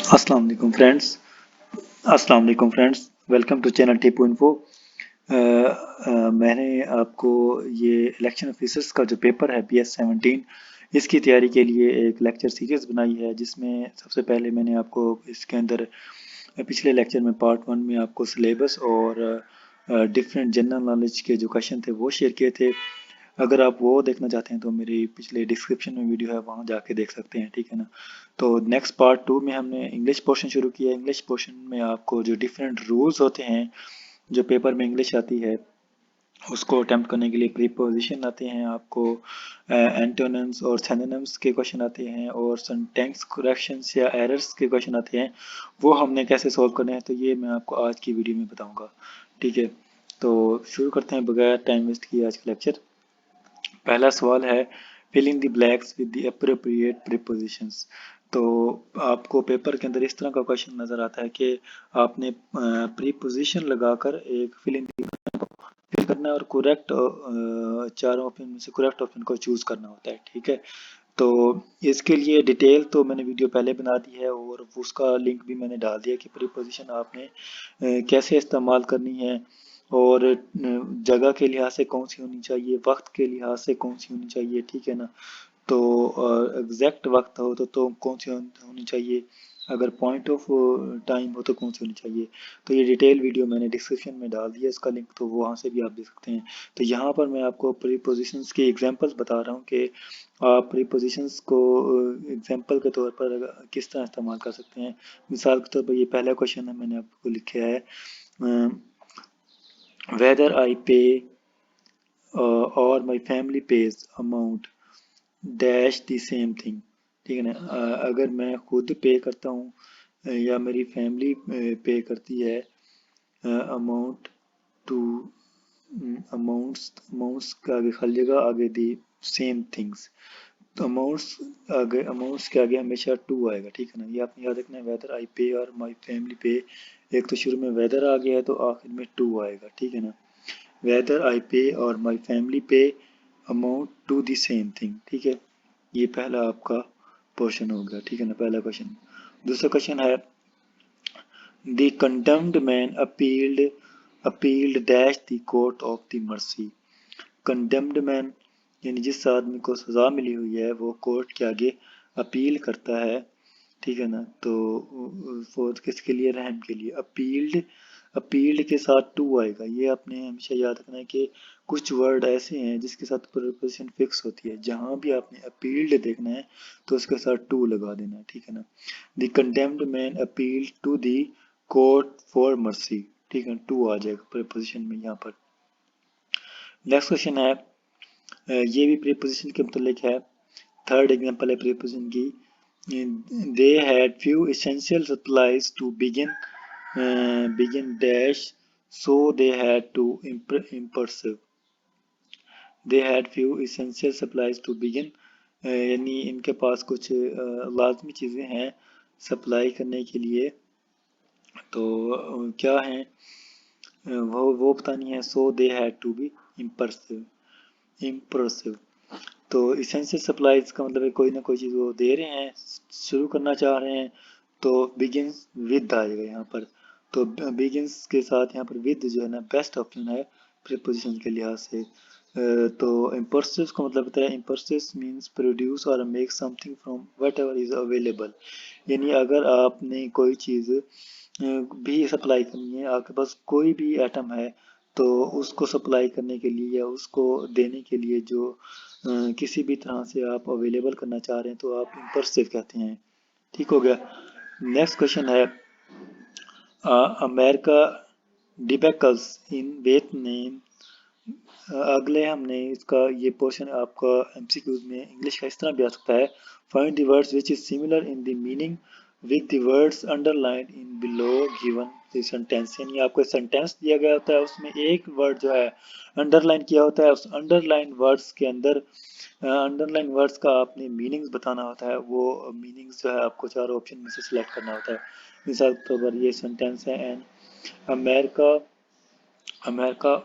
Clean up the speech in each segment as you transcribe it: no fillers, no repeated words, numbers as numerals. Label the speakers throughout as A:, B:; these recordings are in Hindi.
A: अस्सलाम वालेकुम फ्रेंड्स। अस्सलाम वालेकुम friends. Welcome to channel Tipo Info. मैंने आपको ये इलेक्शन ऑफिसर्स का जो पेपर है PS17 इसकी तैयारी के लिए एक लेक्चर सीरीज बनाई है, जिसमें सबसे पहले मैंने आपको इसके अंदर पिछले लेक्चर में पार्ट 1 में आपको सिलेबस और डिफरेंट जनरल नॉलेज के जो क्वेश्चन थे वो शेयर किए थे। अगर आप वो देखना चाहते हैं तो मेरी पिछले डिस्क्रिप्शन में वीडियो है, वहाँ जाके देख सकते हैं, ठीक है ना। तो नेक्स्ट पार्ट 2 में हमने इंग्लिश पोर्शन शुरू किया। इंग्लिश पोर्शन में आपको जो डिफरेंट रूल्स होते हैं, जो पेपर में इंग्लिश आती है उसको अटेम्प्ट करने के लिए प्रीपोजिशन आते हैं, आपको एंटोनिम्स और सिनोनिम्स के क्वेश्चन आते हैं, और सिंटैक्स करेक्शंस या एरर्स के क्वेश्चन आते हैं। वो हमने कैसे सॉल्व करने हैं तो ये मैं आपको आज की वीडियो में बताऊंगा, ठीक है। तो शुरू करते हैं बगैर टाइम वेस्ट किए आज का लेक्चर। पहला सवाल है, fill in the blanks with the appropriate prepositions. तो आपको पेपर के अंदर इस तरह का क्वेश्चन नजर आता है कि आपने प्रीपोजिशन लगाकर एक फिल इन फिल करना है और करेक्ट चारों ऑप्शन में से करेक्ट ऑप्शन को चूज करना होता है, ठीक है। तो इसके लिए डिटेल तो मैंने वीडियो पहले बना दी है और उसका लिंक भी मैंने डाल दिया कि प्रीपोजिशन आपने कैसे इस्तेमाल करनी है, और जगह के लिहाज से कौन सी होनी चाहिए, वक्त के लिहाज से कौन सी होनी चाहिए, ठीक है ना। तो एग्जैक्ट वक्त हो तो कौन सी होनी चाहिए, अगर पॉइंट ऑफ टाइम हो तो कौन सी होनी चाहिए। तो ये डिटेल वीडियो मैंने डिस्क्रिप्शन में डाल दिया इसका लिंक, तो वहाँ से भी आप देख सकते हैं। तो यहाँ पर मैं आपको प्रीपोजिशंस के एग्जांपल्स बता रहा हूँ कि आप प्रीपोजिशंस को एग्जांपल के तौर पर किस तरह इस्तेमाल कर सकते हैं। मिसाल के तौर पर ये पहला क्वेश्चन है, मैंने आपको लिखा है वेदर आई पे और my family page amount dash the same thing, ठीक है ना। अगर मैं खुद पे करता हूँ या मेरी फैमिली पे करती है अमाउंट टू अमाउंट्स का आगे खाली जगह आगे दी सेम थिंग्स, तो अमाउंट्स के आगे हमेशा टू आएगा, ठीक है ना। ये आपने याद रखना है, वेदर आई पे और माई फैमिली पे, एक तो शुरू में वेदर आ गया है तो आखिर में टू आएगा, ठीक है ना। वेदर आई पे और my family pay amount to the same thing, ठीक है। ये पहला आपका पोर्शन हो गया, ठीक है ना, पहला क्वेश्चन। दूसरा क्वेश्चन है, the condemned man appealed dash the court of the mercy. Condemned man यानी जिस आदमी को सजा मिली हुई है वो कोर्ट के आगे अपील करता है, ठीक है ना। तो फोर्थ किसके लिए, रहम के लिए। अपील्ड, अपील्ड के साथ टू आएगा। ये आपने हमेशा याद रखना है कि कुछ वर्ड ऐसे हैं जिसके साथ प्रीपोजिशन फिक्स होती है, जहां भी आपने अपील्ड देखना है तो उसके साथ टू लगा देना है, ठीक है ना। The condemned man appeal to the court for mercy, ठीक है, टू आ जाएगा प्रीपोजिशन में यहाँ पर। नेक्स्ट क्वेश्चन है, ये भी प्रीपोजिशन के मुतालिक है। थर्ड एग्जांपल है प्रीपोजिशन की, they had few essential supplies to begin dash, so they had to impressive, they had few essential supplies to begin, यानी इनके पास कुछ लाजमी चीज़ें हैं सप्लाई करने के लिए, तो क्या है वो बतानी है। So they had to be impressive, impressive. तो इसेंशियल सप्लाईज का मतलब है कोई ना कोई चीज़ वो दे रहे हैं, शुरू करना चाह रहे हैं, तो बिगिंस विद आएगा यहाँ पर। तो बिगिंस के साथ यहाँ पर विद जो है ना बेस्ट ऑप्शन है प्रीपोजिशन के लिहाज से। तो इम्पर्सिव का मतलब होता है, इम्पर्सिव मीन्स प्रोड्यूस और make something from what ever is available. यानी अगर आपने कोई चीज़ भी सप्लाई करनी है, आपके पास कोई भी आइटम है, तो उसको सप्लाई करने के लिए या उसको देने के लिए जो किसी भी तरह से आप अवेलेबल करना चाह रहे हैं तो आप इम्पर्सिव कहते हैं, ठीक हो गया। नेक्स्ट क्वेश्चन है, अमेरिका डिबेकल्स इन वियतनाम। अगले हमने इसका ये पोर्शन आपका एमसीक्यूज में इंग्लिश का इस तरह भी आ सकता है, find the words which is similar in the meaning with the words underlined in below given the sentence. यानी आपको सेंटेंस दिया गया होता है, उसमें एक वर्ड जो है अंडरलाइन किया होता है, उस अंडरलाइन वर्ड्स के अंदर अंडरलाइन वर्ड्स का आपने मीनिंग्स बताना होता है। वो मीनिंग्स जो है आपको चार ऑप्शन में से सिलेक्ट करना होता है। मिसाल के तौर पर ये सेंटेंस है, and America America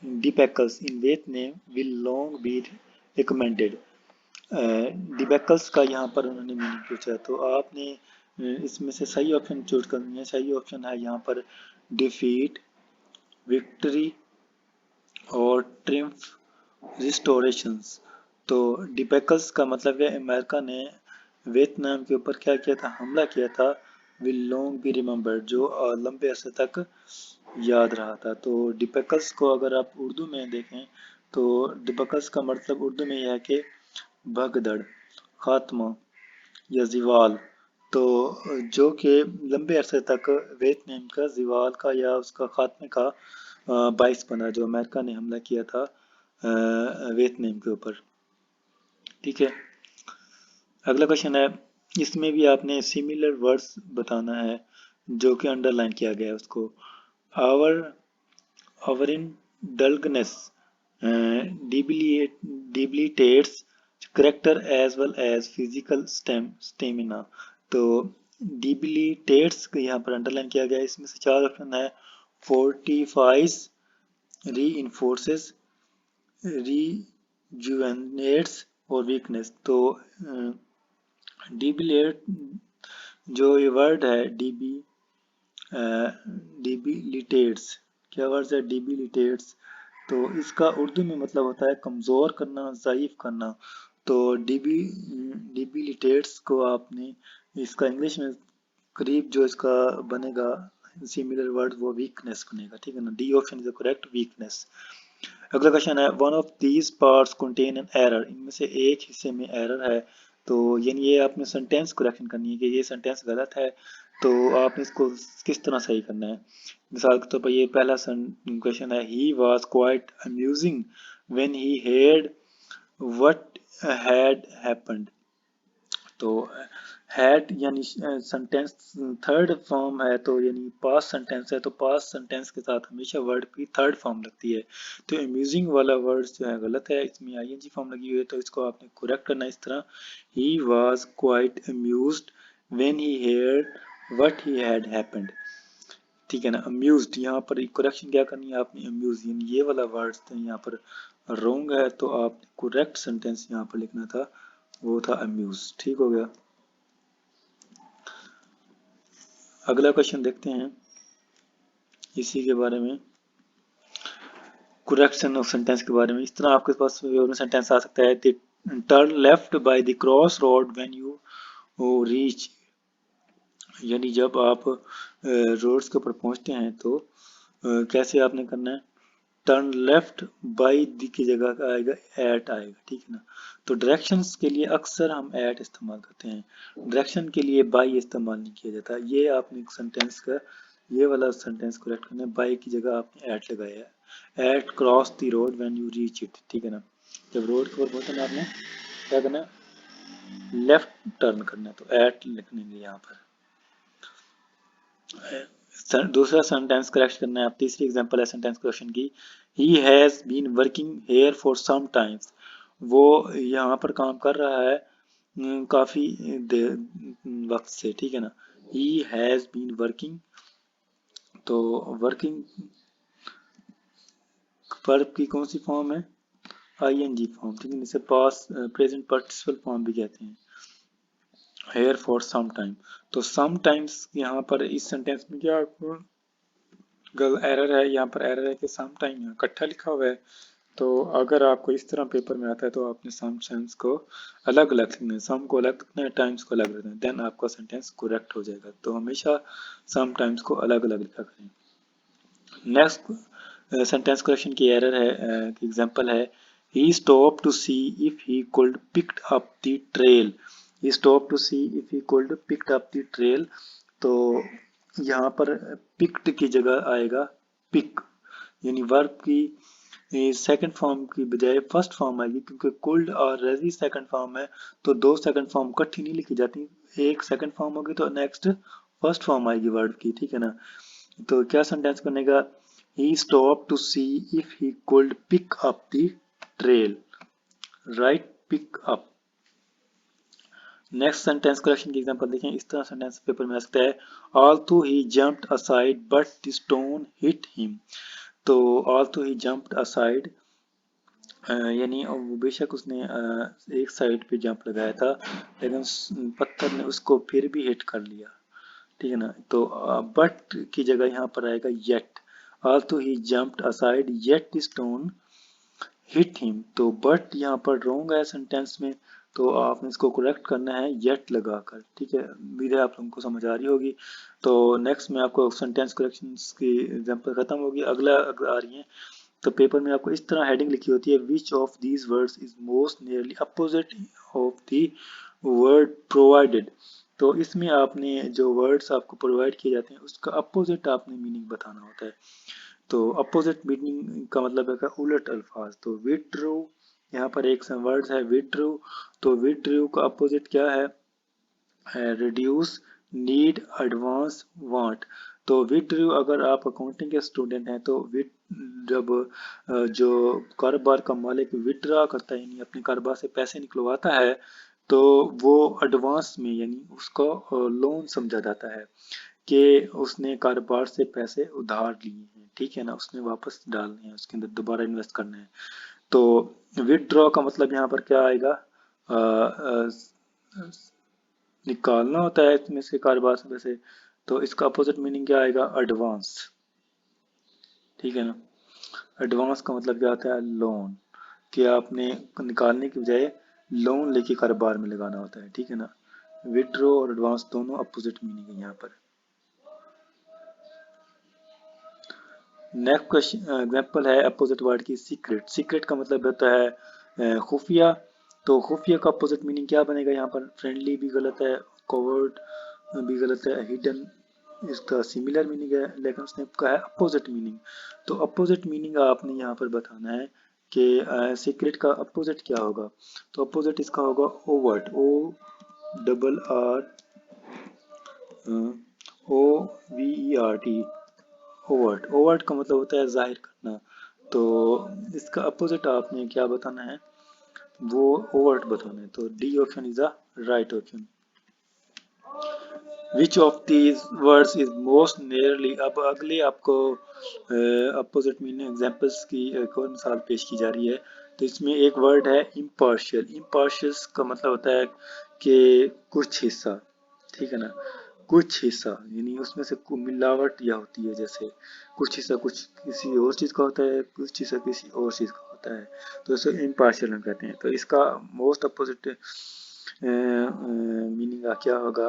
A: debacles in Vietnam will long be recommended. Debacles का यहाँ पर उन्होंने मीनिंग पूछा है, तो आपने इसमें से सही ऑप्शन चूज करनी है। सही ऑप्शन है यहाँ पर डिफीट, विक्ट्री और ट्रिम्फ, रिस्टोरेशंस। तो डिपेकल्स का मतलब है अमेरिका ने वियतनाम के ऊपर क्या किया था, हमला किया था, विल लॉन्ग बी रिमेम्बर्ड, जो लंबे अरसे तक याद रहा था। तो डिपेकल्स को अगर आप उर्दू में देखें तो डिपेकल्स का मतलब उर्दू में यह है कि भगदड़, खात्मा या ज़िवाल। तो जो कि लंबे अरसे तक वियतनाम का ज़िवाल का या उसका खात्मे का बाइस बना, जो अमेरिका ने हमला किया था वियतनाम के ऊपर। ठीक है, अगला क्वेश्चन है, इसमें भी आपने सिमिलर वर्ड्स बताना है जो कि अंडरलाइन किया गया है उसको। Our our indulgence debilitates character as well as physical stamina। तो debilitates को यहाँ पर अंडरलाइन किया गया है। इसमें से चार ऑप्शन है, fortifies, reinforces, rejuvenates और weakness। तो डिबिलेट जो ये वर्ड है डिबिलिटेट्स, क्या वर्ड है डिबिलिटेट्स, तो इसका उर्दू में मतलब होता है कमज़ोर करना, ज़ाइफ करना। तो डिबिलिटेट्स को आपने इसका इंग्लिश में करीब जो इसका बनेगा सिमिलर वर्ड वो वीकनेस बनेगा। ठीक है ना, D option is the correct, weakness. अगला क्वेश्चन है, one of these parts contain an error, इनमें से एक हिस्से में एरर है। तो यानी ये आपने सेंटेंस करेक्शन करनी है कि ये सेंटेंस गलत है, तो आपने इसको किस तरह सही करना है। मिसाल के तौर पर ये पहला क्वेश्चन है, he was quite amusing when he heard what had happened। तो हैड यानी सेंटेंस थर्ड फॉर्म है, तो यानी पास्ट सेंटेंस है, तो पास्ट सेंटेंस के साथ हमेशा वर्ड की थर्ड फॉर्म लगती है। तो अम्यूजिंग वाला वर्ड जो है गलत है, इसमें आईएनजी फॉर्म लगी हुई है, तो इसको आपने करेक्ट करना है इस तरह, he was quite amused when he heard what he had happened. ठीक है ना, अम्यूज्ड यहाँ पर करेक्शन क्या करनी है आपने, अम्यूज यानी ये वाला वर्ड तो यहाँ पर रॉन्ग है, तो आप करेक्ट सेंटेंस यहाँ पर लिखना था, वो था अम्यूज। ठीक हो गया। अगला क्वेश्चन देखते हैं इसी के बारे में, करेक्शन ऑफ सेंटेंस के बारे में। इस तरह आपके पास सेंटेंस आ सकता है, turn left by the cross road when you reach, यानी जब आप रोड्स के ऊपर पहुंचते हैं तो कैसे आपने करना है, टर्न लेफ्ट बाई दी की जगह का आएगा एट आएगा। ठीक है ना, तो डायरेक्शंस के लिए अक्सर हम एट इस्तेमाल करते हैं, डायरेक्शन के लिए बाई इस्तेमाल नहीं किया जाता। ये आपने सेंटेंस का ये वाला सेंटेंस करेक्ट करना है, बाई की जगह आपने एट लगाया है, at cross the road when you reach it. ठीक है ना, जब रोड के ऊपर पहुंचना आपने क्या करना है, लेफ्ट टर्न करना है, तो एट लिखने के लिए यहाँ पर। दूसरा सेंटेंस करेक्ट करना है आप, तीसरी एग्जांपल है सेंटेंस क्वेश्चन की, he has been working here for some times, वो यहाँ पर काम कर रहा है काफी वक्त से। ठीक है ना, ही हैज बीन वर्किंग, तो वर्किंग वर्ब की कौन सी फॉर्म है, आईएनजी फॉर्म। ठीक है, इसे पास्ट प्रेजेंट पार्टिसिपल फॉर्म भी कहते हैं, हेयर फॉर सम टाइम। तो सम टाइम्स यहाँ पर इस सेंटेंस में क्या एरर है, यहाँ पर एरर है कि सम टाइम यहाँ इकट्ठा लिखा हुआ है। तो अगर आपको इस तरह पेपर में आता है तो आपने सम टाइम्स को अलग अलग लिखना है, सम को अलग लिखना है, टाइम्स को अलग लिखना है, देन आपका सेंटेंस करेक्ट हो जाएगा। तो हमेशा सम टाइम्स को अलग अलग लिखा करें। नेक्स्ट सेंटेंस करेक्शन की एरर है, एग्जांपल है, he stop to see if he could picked up the trail, he stop to see if he could picked up the trail. तो यहाँ पर पिक्ड की जगह आएगा पिक, यानी वर्ब की सेकंड फॉर्म की बजाय फर्स्ट फॉर्म आएगी, क्योंकि कुल्ड और रेजी सेकंड फॉर्म है, तो दो सेकंड फॉर्म इकट्ठी नहीं लिखी जाती, एक सेकंड फॉर्म होगी तो नेक्स्ट फर्स्ट फॉर्म आएगी वर्ड की। ठीक है ना, तो क्या सेंटेंस बनेगा, he stop to see if he could pick up the trail, right, pick up. Next sentence correction की एग्जांपल देखें, इस तरह सेंटेंस पेपर में आ सकता है, although he jumped aside but the stone hit him. तो ऑल्दो ही जंप्ड असाइड, यानी वो बेशक उसने एक साइड पे जंप लगाया था, लेकिन पत्थर ने उसको फिर भी हिट कर लिया, ठीक है ना। तो बट की जगह यहाँ पर आएगा yet, although he jumped aside yet the stone hit him। तो बट यहाँ पर रॉन्ग है सेंटेंस में, तो आपने इसको करेक्ट करना है येट लगाकर, ठीक है। उम्मीद है आप लोगों को समझ आ रही होगी। तो नेक्स्ट में आपको सेंटेंस करेक्शंस की एग्जांपल खत्म होगी, अगला आ रही है। तो पेपर में आपको इस तरह हेडिंग लिखी होती है, विच of these words is most nearly opposite of the word provided. तो इसमें आपने जो वर्ड्स आपको प्रोवाइड किए जाते हैं उसका अपोजिट आपने मीनिंग बताना होता है। तो अपोजिट मीनिंग का मतलब है कि उलट अल्फाज। तो विड्रू, यहाँ पर एक वर्ड है विड्रू, तो विड्रू का अपोजिट क्या है, रिड्यूस, नीड, एडवांस, वांट। तो विड्रू, अगर आप अकाउंटिंग के स्टूडेंट हैं तो जब जो कारोबार का मालिक विड्रा करता है यानी अपने कारोबार से पैसे निकलवाता है, तो वो एडवांस में यानी उसको लोन समझा जाता है कि उसने कारोबार से पैसे उधार लिए हैं, ठीक है ना, उसने वापस डालने हैं, उसके अंदर दोबारा इन्वेस्ट करना है। तो विदड्रॉ का मतलब यहाँ पर क्या आएगा, अ, अ, निकालना होता है इसमें से कारोबार से पैसे। तो इसका अपोजिट मीनिंग क्या आएगा, एडवांस, ठीक है ना। एडवांस का मतलब क्या होता है, लोन, कि आपने निकालने की बजाय लोन लेके कारोबार में लगाना होता है, ठीक है ना। विड्रॉ और एडवांस दोनों अपोजिट मीनिंग है यहाँ पर। नेक्स्ट क्वेश्चन एग्जांपल है अपोजिट वर्ड की, सीक्रेट। सीक्रेट का मतलब होता है खुफिया। तो खुफिया का अपोजिट मीनिंग क्या बनेगा यहाँ पर, फ्रेंडली भी गलत है, कवर्ड भी गलत है, हिडन इसका सिमिलर मीनिंग है, लेकिन उसने कहा है अपोजिट मीनिंग। तो अपोजिट मीनिंग आपने यहाँ पर बताना है कि सीक्रेट का अपोजिट क्या होगा। तो अपोजिट इसका होगा overt, O double R O V E R T, overt. Overt का मतलब होता है जाहिर करना। तो इसका अपोजिट आपने क्या बताना है, वो ओवर्ट बताना है। तो D option is the right option. Which of these words is most nearly, अब अगले आपको अपोजिट मीनिंग एग्जांपल्स की एक और मिसाल पेश की जा रही है। तो इसमें एक वर्ड है इम्पार्शियल। इम्पार्शियल का मतलब होता है कि कुछ हिस्सा, ठीक है ना, कुछ हिस्सा यानी उसमें से मिलावट या होती है, जैसे कुछ हिस्सा कुछ किसी और चीज का होता है, कुछ हिस्सा किसी और चीज का होता है, तो इसे इम्पार्शियल हम कहते हैं। तो इसका मोस्ट अपोजिट मीनिंग क्या होगा,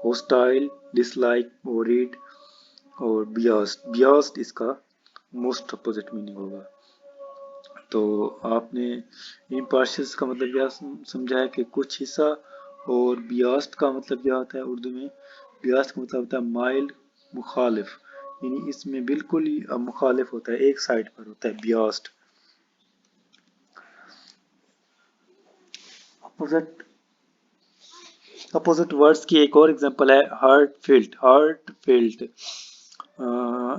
A: हॉस्टाइल, डिसलाइक, वरीड और बियास्ड। बियास्ड इसका मोस्ट अपोजिट मीनिंग होगा। तो आपने इम्पार्शियल का मतलब क्या समझा है कि कुछ हिस्सा, और बियास्ड का मतलब क्या होता है उर्दू में, बियास्ड का मतलब होता है माइल्ड, मुखालिफ, यानी इसमें बिल्कुल ही मुखालिफ होता है, एक साइड पर होता है बियास्ड। अपोजिट अपोजिट वर्ड्स की एक और एग्जांपल है हार्ट फिल्ट। हार्ट फिल्ट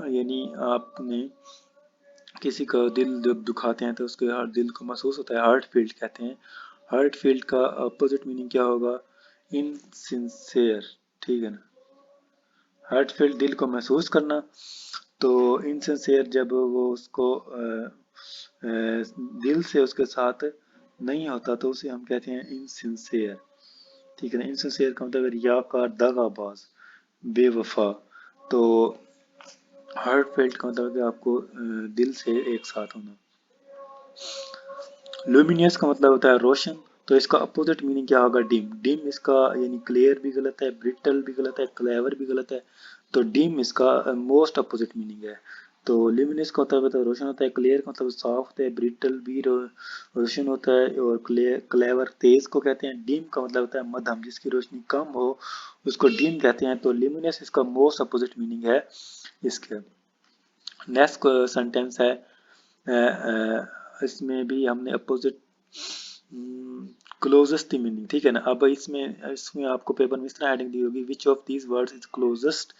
A: यानी आपने किसी का दिल जब दुखाते हैं तो उसके हर दिल को महसूस होता है, हार्ट फील्ड कहते हैं। हार्ट फील्ड का अपोजिट मीनिंग क्या होगा, इनसिंसियर, ठीक है ना। हार्ट फील्ड दिल को महसूस करना। तो इनसिंसियर जब वो उसको दिल से उसके साथ नहीं होता तो उसे हम कहते हैं इनसिंसियर, ठीक है ना। इनसिंसियर का मतलब रियाकार, दगाबाज, बेवफा। तो हार्ट फेल्ट का मतलब है आपको दिल से एक साथ होना। लुमिनियस का मतलब होता है रोशन। तो इसका अपोजिट मीनिंग क्या होगा, डिम। डिम इसका यानी क्लियर भी गलत है, ब्रिटल भी गलत है, क्लेवर भी गलत है। तो डिम इसका मोस्ट अपोजिट मीनिंग है। तो ल्यूमिनस का होता है रोशन होता है, क्लियर का मतलब साफ होता है, ब्रिटल भी रोशन होता है, और क्लेवर तेज को कहते हैं। डिम का मतलब होता है मध्यम, जिसकी रोशनी कम हो उसको डिम कहते हैं। तो ल्यूमिनस इसका मोस्ट अपोजिट मीनिंग है इसके। नेक्स्ट सेंटेंस है इसमें भी हमने अपोजिट क्लोजेस्ट मीनिंग, ठीक है ना। अब इसमें इसमें आपको पेपर में इस तरह हेडिंग दी होगी, which of these words is closest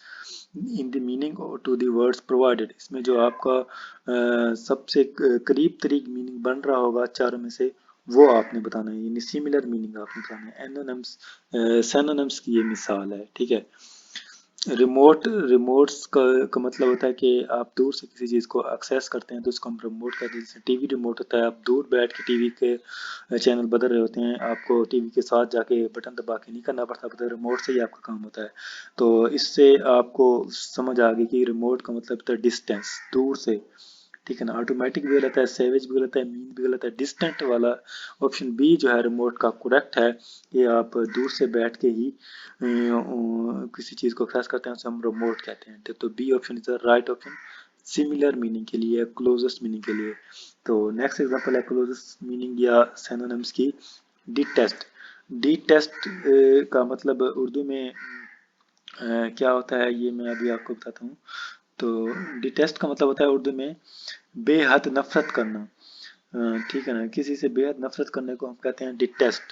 A: in the meaning to the words provided. इसमें जो आपका सबसे करीब तरीक मीनिंग बन रहा होगा चारों में से, वो आपने बताना है, यानी सिमिलर मीनिंग आपने बताना है। एनोनिम्स सिनोनिम्स की ये मिसाल है, ठीक है। रिमोट्स का मतलब होता है कि आप दूर से किसी चीज़ को एक्सेस करते हैं तो उसको हम रिमोट कहते हैं। जैसे टीवी रिमोट होता है, आप दूर बैठ के टीवी के चैनल बदल रहे होते हैं, आपको टीवी के साथ जाके बटन दबा के नहीं करना पड़ता, बस रिमोट से ही आपका काम होता है। तो इससे आपको समझ आ गई कि रिमोट का मतलब होता है डिस्टेंस, दूर से, ठीक है ना। ऑटोमेटिक भी गलत है, सेवेज भी गलत है, मीन भी गलत है। डिस्टेंट वाला ऑप्शन बी जो है रिमोट का करेक्ट है, कि आप दूर से बैठ के ही किसी चीज़ को एक्सेस करते हैं, उसे हम रिमोट कहते हैं। तो B option is the right option, similar meaning के लिए, क्लोजेस्ट मीनिंग के लिए। तो नेक्स्ट एग्जांपल है क्लोजेस्ट मीनिंग या सिनोनिम्स की। डिटेस्ट। डिटेस्ट का मतलब उर्दू में क्या होता है, ये मैं अभी आपको बताता हूँ। तो डिटेस्ट का मतलब होता है उर्दू में बेहद नफरत करना। ठीक है ना, किसी से बेहद नफरत करने को हम कहते हैं डिटेस्ट।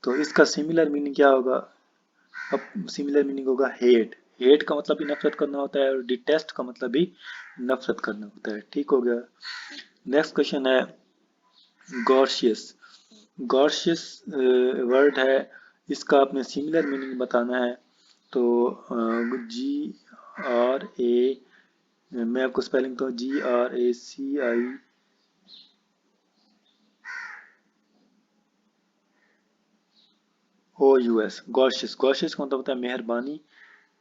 A: तो इसका सिमिलर मीनिंग क्या होगा? अब सिमिलर मीनिंग होगा हेट। हेट का मतलब भी नफरत करना होता है और डिटेस्ट का मतलब भी नफरत करना होता है। ठीक हो गया। नेक्स्ट क्वेश्चन है गॉर्शियस। गॉर्शियस वर्ड है, इसका आपने सिमिलर मीनिंग बताना है। तो GRA, मैं आपको स्पेलिंग तो GRACIOUS। गॉर्शियस, गॉर्शियस का मतलब होता है मेहरबानी,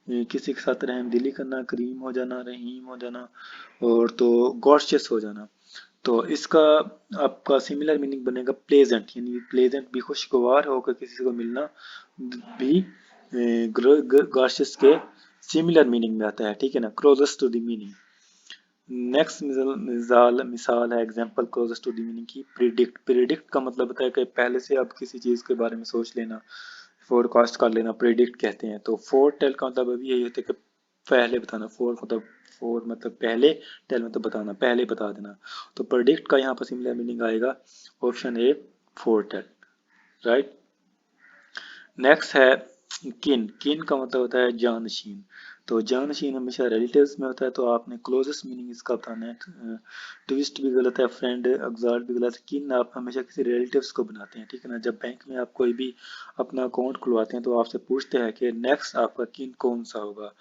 A: किसी के साथ रहमदिली करना, करीम हो जाना, रहीम हो जाना, और तो गॉर्शियस हो जाना। तो इसका आपका सिमिलर मीनिंग बनेगा प्लेजेंट, यानी प्लेजेंट भी खुशगवार होकर किसी को मिलना भी गॉर्शियस के सिमिलर मीनिंग में आता है। ठीक है ना, closest to the meaning. Next मिसाल है example closest to the meaning की, प्रिडिक्ट। प्रिडिक्ट का मतलब होता है कि पहले से आप किसी चीज़ के बारे में सोच लेना, फोरकास्ट कर लेना, प्रिडिक्ट कहते हैं। तो फोर टेल का मतलब अभी यही होता है कि पहले बताना। फोर मतलब पहले, टेल मतलब बताना, पहले बता देना। तो प्रिडिक्ट का यहाँ पर सिमिलर मीनिंग आएगा option A, foretell, right. Next है किन। किन का मतलब होता है जानशीन। तो जानशीन हमेशा रिलेटिव्स में होता है, तो आपने क्लोजेस्ट मीनिंग इसका बताना है। ट्विस्ट भी गलत है, फ्रेंड एग्जाल्ट भी गलत है। किन आप हमेशा किसी रिलेटिव्स को बनाते हैं, ठीक है ना। जब बैंक में आप कोई भी अपना अकाउंट खुलवाते हैं तो आपसे पूछते हैं कि नेक्स्ट आपका किन कौन सा होगा,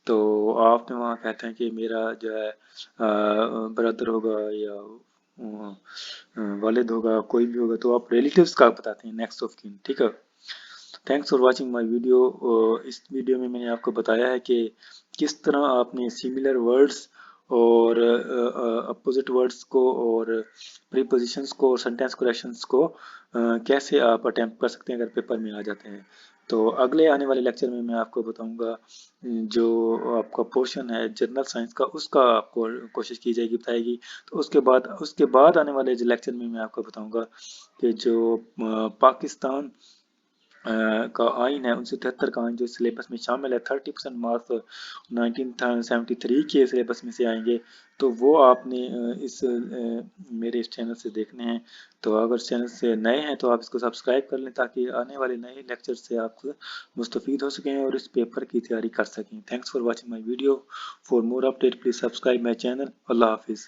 A: तो आपने वहाँ कहते हैं कि मेरा जो है ब्रदर होगा या वालिद होगा, कोई भी होगा, तो आप रिलेटिव्स का बताते हैं नेक्स्ट ऑफ किन, ठीक है। Thanks for watching my video. इस वीडियो में मैंने आपको बताया है कि किस तरह आपने सिमिलर वर्ड्स और अपोजिट वर्ड्स को और प्रीपोजिशंस को और सेंटेंस करेक्शंस को कैसे आप अटेम्प्ट कर सकते हैं अगर पेपर में आ जाते हैं। तो अगले आने वाले लेक्चर में मैं आपको बताऊंगा जो आपका पोर्शन है जनरल साइंस का, उसका आपको कोशिश की जाएगी, बताएगी। तो उसके बाद आने वाले लेक्चर में मैं आपको बताऊंगा कि जो पाकिस्तान का आइन है, 1973 का आइन जो सिलेबस में शामिल है, 30% मार्क्स 1973 के सिलेबस में से आएंगे। तो वो आपने मेरे इस चैनल से देखने हैं। तो अगर चैनल से नए हैं तो आप इसको सब्सक्राइब कर लें, ताकि आने वाले नए लेक्चर से आप मुस्तफ़ीद हो सकें और इस पेपर की तैयारी कर सकें। Thanks for watching my video. For more update please subscribe my channel. अल्लाह हाफिज़।